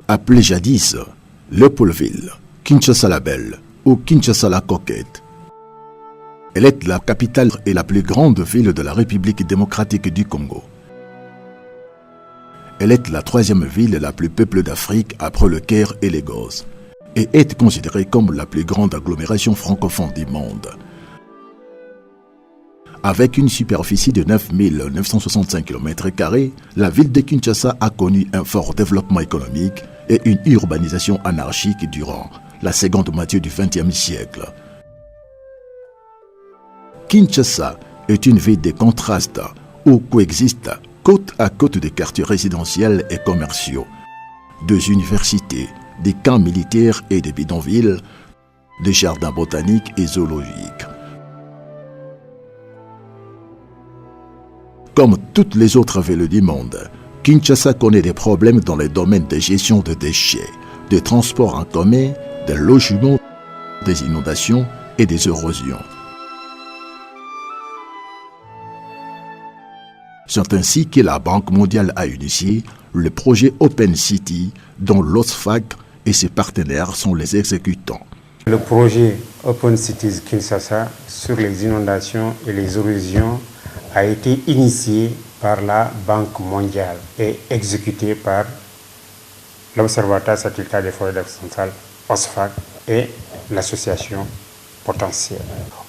Appelée jadis Léopoldville, Kinshasa la Belle ou Kinshasa la Coquette, elle est la capitale et la plus grande ville de la République démocratique du Congo. Elle est la troisième ville la plus peuplée d'Afrique après le Caire et Lagos et est considérée comme la plus grande agglomération francophone du monde. Avec une superficie de 9 965 km², la ville de Kinshasa a connu un fort développement économique et une urbanisation anarchique durant la seconde moitié du XXe siècle. Kinshasa est une ville de contrastes où coexistent côte à côte des quartiers résidentiels et commerciaux, des universités, des camps militaires et des bidonvilles, des jardins botaniques et zoologiques. Comme toutes les autres villes du monde, Kinshasa connaît des problèmes dans les domaines de gestion de déchets, de transport en commun, de logement, des inondations et des érosions. C'est ainsi que la Banque mondiale a initié le projet Open City, dont l'OSFAC et ses partenaires sont les exécutants. Le projet Open Cities Kinshasa sur les inondations et les érosions a été initié par la Banque mondiale et exécuté par l'Observatoire satellitaire des forêts d'Afrique centrale, OSFAC, et l'association Potentiel.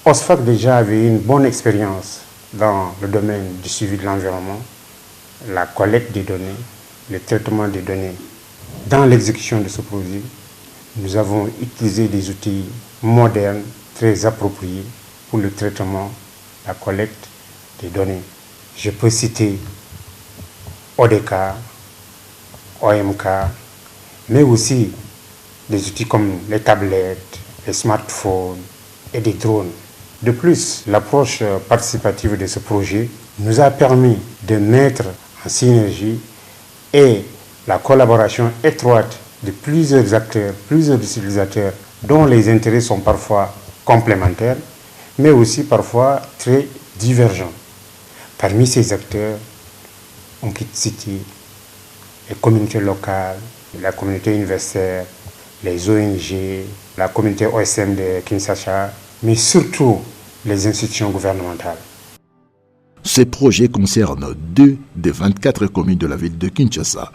OSFAC déjà avait une bonne expérience dans le domaine du suivi de l'environnement, la collecte des données, le traitement des données. Dans l'exécution de ce projet, nous avons utilisé des outils modernes, très appropriés pour le traitement, la collecte des données. Je peux citer ODK, OMK, mais aussi des outils comme les tablettes, les smartphones et des drones. De plus, l'approche participative de ce projet nous a permis de mettre en synergie et la collaboration étroite de plusieurs acteurs, plusieurs utilisateurs dont les intérêts sont parfois complémentaires, mais aussi parfois très divergents. Parmi ces acteurs, on peut citer les communautés locales, la communauté universitaire, les ONG, la communauté OSM de Kinshasa, mais surtout les institutions gouvernementales. Ces projets concernent 2 des 24 communes de la ville de Kinshasa,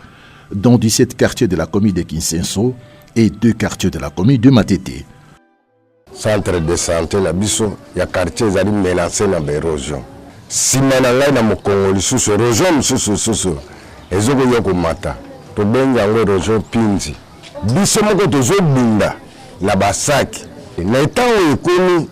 dont 17 quartiers de la commune de Kinsenso et 2 quartiers de la commune de Matete. Centre de santé na biso ya quartier ezali menacé na érosion. Sima na ngai na mokongo lisusu érosion mosusu ezokoya komata tobenga yango érosion pinzi. Biso moko tozobunda na basaki na etango ekomi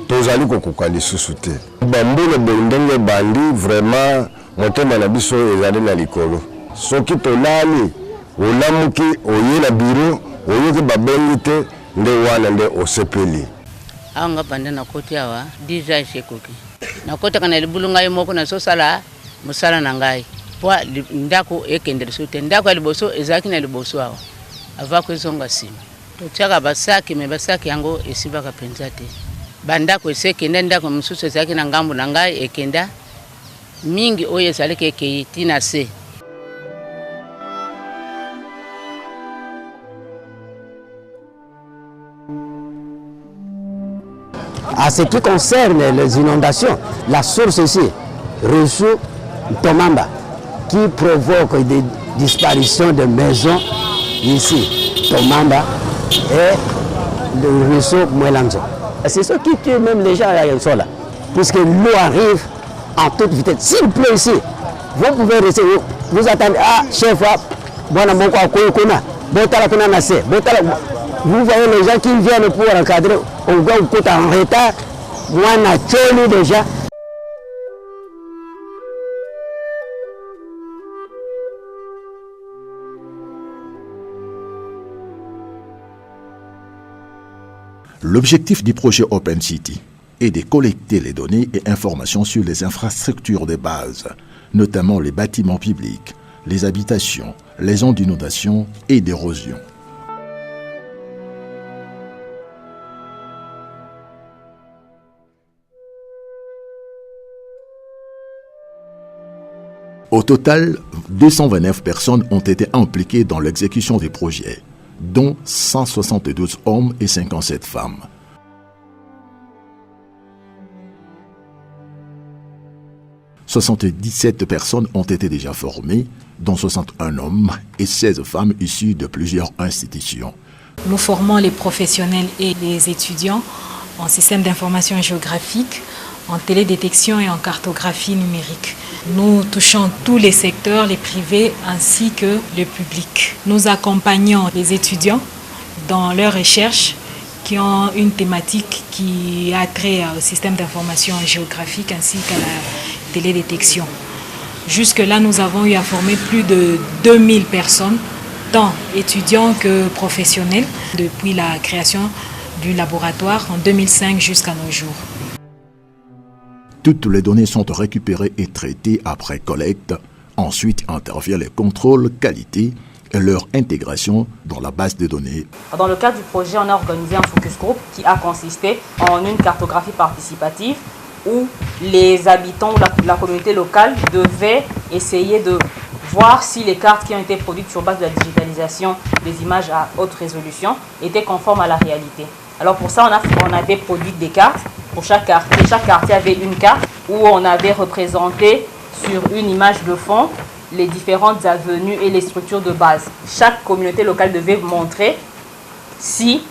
tozali kokoka lisusu te. Bambula ndenge bandi vraiment motema na biso ezali na likolo. Soki tolali olamuki oye na biro oyoki babengi te nde wana nde osepeli. Anga banda na koti awa déjà shekoki. Na kota kana libulu ngai moko na sosala musala na ngai. Po ndako ekendele sote ndako liboso ezaki na liboso awa. Ava kwezonga sima. Totiaka basaki me basaki yango esibaka penza te. Bandako esekenda ndako mususu ezaki na ngambo na ngai ekenda mingi oyo ezalaki ekeyiti na se. En ce qui concerne les inondations, la source ici, Russo Tomamba, qui provoque des disparitions de maisons ici, Tomamba et le Russo Mwelanzo. C'est ce qui tue même les gens là, puisque l'eau arrive en toute vitesse. S'il pleut ici, vous pouvez rester, vous attendez, ah, chef, vous voyez les gens qui viennent pour encadrer, on va en retard, moi, on a déjà. L'objectif du projet Open City est de collecter les données et informations sur les infrastructures de base, notamment les bâtiments publics, les habitations, les zones d'inondation et d'érosion. Au total, 229 personnes ont été impliquées dans l'exécution des projets, dont 172 hommes et 57 femmes. « 77 personnes ont été déjà formées, dont 61 hommes et 16 femmes issues de plusieurs institutions. Nous formons les professionnels et les étudiants en système d'information géographique, en télédétection et en cartographie numérique. Nous touchons tous les secteurs, les privés ainsi que le public. Nous accompagnons les étudiants dans leurs recherches qui ont une thématique qui a trait au système d'information géographique ainsi qu'à la télédétection. Jusque-là, nous avons eu à former plus de 2000 personnes, tant étudiants que professionnels, depuis la création du laboratoire en 2005 jusqu'à nos jours. Toutes les données sont récupérées et traitées après collecte. Ensuite intervient les contrôles qualité et leur intégration dans la base de données. Dans le cadre du projet, on a organisé un focus group qui a consisté en une cartographie participative où les habitants ou la communauté locale devaient essayer de voir si les cartes qui ont été produites sur base de la digitalisation des images à haute résolution étaient conformes à la réalité. Alors pour ça, on avait produit des cartes pour chaque quartier. Chaque quartier avait une carte où on avait représenté sur une image de fond les différentes avenues et les structures de base. Chaque communauté locale devait montrer si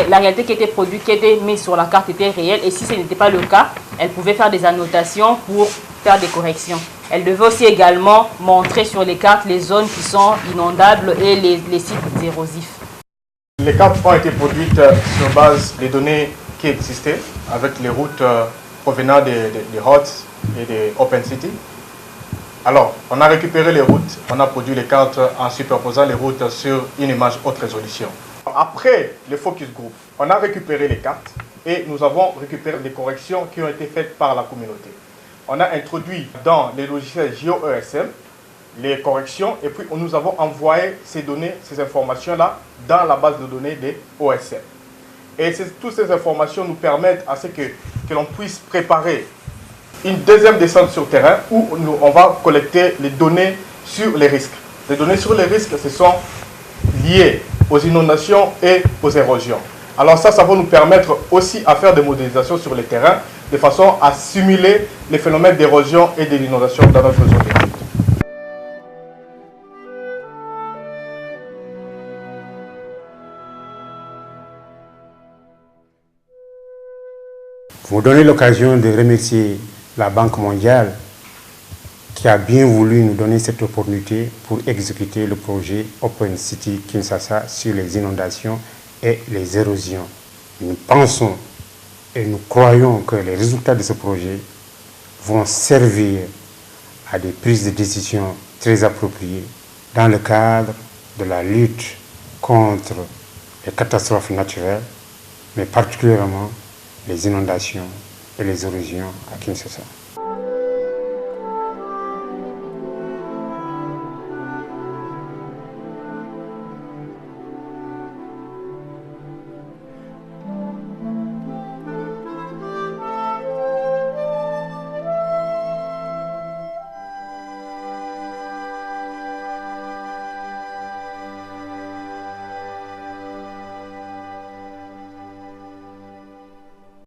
la réalité qui était produite, qui était mise sur la carte était réelle, et si ce n'était pas le cas, elle pouvait faire des annotations pour faire des corrections. Elle devait aussi également montrer sur les cartes les zones qui sont inondables et les sites érosifs. Les cartes ont été produites sur base des données qui existaient, avec les routes provenant des HOTS et des Open City. Alors, on a récupéré les routes, on a produit les cartes en superposant les routes sur une image haute résolution. Après le focus group, on a récupéré les cartes et nous avons récupéré les corrections qui ont été faites par la communauté. On a introduit dans les logiciels GeoESM les corrections et puis nous avons envoyé ces données, ces informations-là dans la base de données des OSM. Et toutes ces informations nous permettent à ce que l'on puisse préparer une deuxième descente sur terrain où on va collecter les données sur les risques. Les données sur les risques, ce sont liées aux inondations et aux érosions. Alors ça va nous permettre aussi à faire des modélisations sur le terrain de façon à simuler les phénomènes d'érosion et de l'inondation dans notre zone d'étude. Vous donnez l'occasion de remercier la Banque mondiale qui a bien voulu nous donner cette opportunité pour exécuter le projet Open City Kinshasa sur les inondations et les érosions. Nous pensons et nous croyons que les résultats de ce projet vont servir à des prises de décision très appropriées dans le cadre de la lutte contre les catastrophes naturelles, mais particulièrement les inondations et les érosions à Kinshasa.